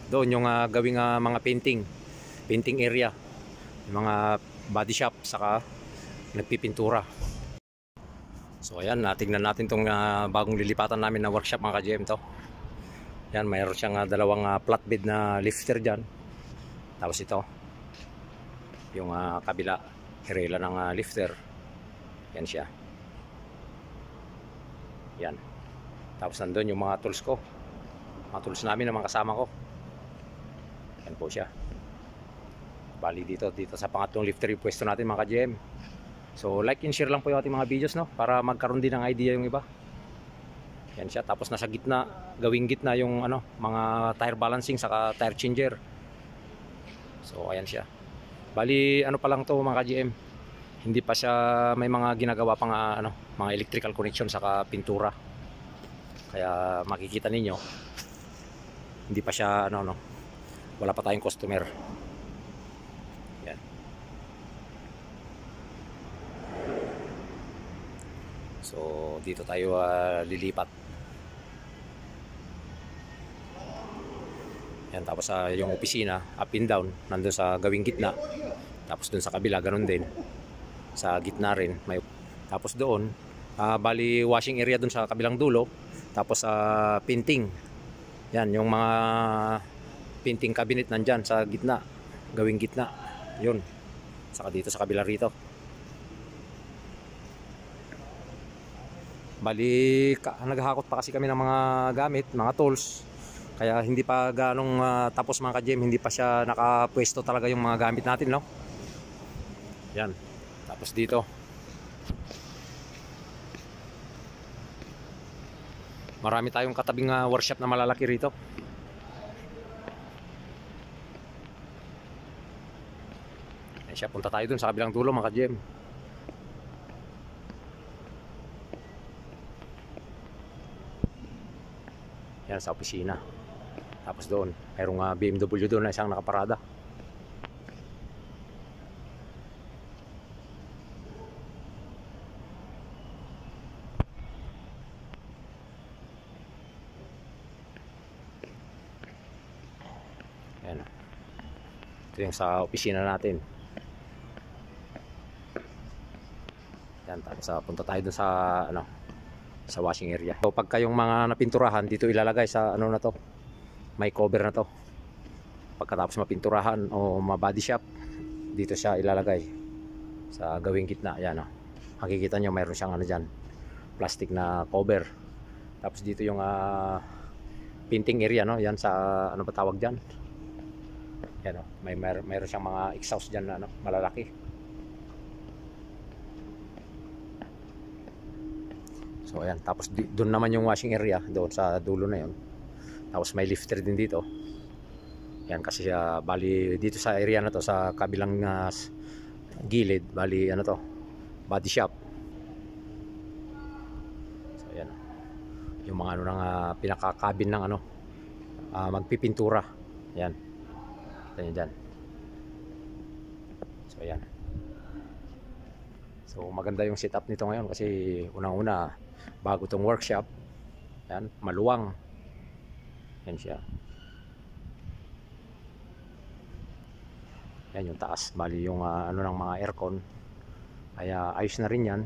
Doon yung gawing mga painting area, yung mga body shop saka nagpipintura. So ayan, tingnan natin tong bagong lilipatan namin na workshop mga ka-GM to. Yan, mayroon siyang dalawang flatbed na lifter dyan. Tapos ito yung kabila, hirela ng lifter. Yan siya. Yan. Tapos nandun yung mga tools ko, mga tools namin ng mga kasama ko. Yan po siya. Bali dito sa pangatlong lifter yung pwesto natin mga ka-GM. So like and share lang po yung ating mga videos, no, para magkaroon din ng idea yung iba. Yan siya. Tapos nasa gitna, gawing gitna yung mga tire balancing saka tire changer. So ayan siya. Bali pa lang to mga ka-GM. Hindi pa siya, may mga ginagawa pang mga electrical connection saka pintura. Kaya makikita ninyo, hindi pa siya wala pa tayong customer. Yan. So dito tayo lilipat. Yan, tapos yung opisina up and down nandun sa gawing gitna. Tapos dun sa kabila ganun din. Sa gitna rin may. Tapos doon bali washing area dun sa kabilang dulo. Tapos painting. Yan yung mga painting cabinet nandyan sa gitna, gawing gitna. Yun. Saka dito sa kabila rito. Bali naghahakot pa kasi kami ng mga gamit, mga tools. Kaya hindi pa ganong tapos mga ka-GM, hindi pa siya nakapwesto talaga yung mga gamit natin, no? Yan. Tapos dito. Marami tayong katabing workshop na malalaki rito. Yan siya, punta tayo dun sa kabilang dulo mga ka-GM. Yan sa opisina. Tapos doon, mayroong BMW doon na isang nakaparada. Yan. Ito yung sa opisina natin. Yan, tapos punta tayo doon sa sa washing area. So pagka yung mga napinturahan dito ilalagay sa na to, may cover na to. Pagkatapos mapinturahan o ma-body shop, dito siya ilalagay sa gawing gitna. Yan makikita nyo mayroon siyang dyan, plastic na cover. Tapos dito yung painting area, no? Yan sa ba tawag dyan. Yan mayroon siyang mga exhaust dyan na malalaki. So ayan, tapos doon naman yung washing area, doon sa dulo na yon. Tapos may lifter din dito. Yan kasi bali dito sa area na to, sa kabilang gilid, bali to, body shop. So ayan. Yung mga ng pinaka-cabin ng magpipintura. Yan. Ito nyo dyan. So ayan. So maganda yung setup nito ngayon kasi unang-una bago tong workshop. Yan, maluwang. Yan siya. Yan yung taas. Bali yung ng mga aircon. Kaya ayos na rin yan.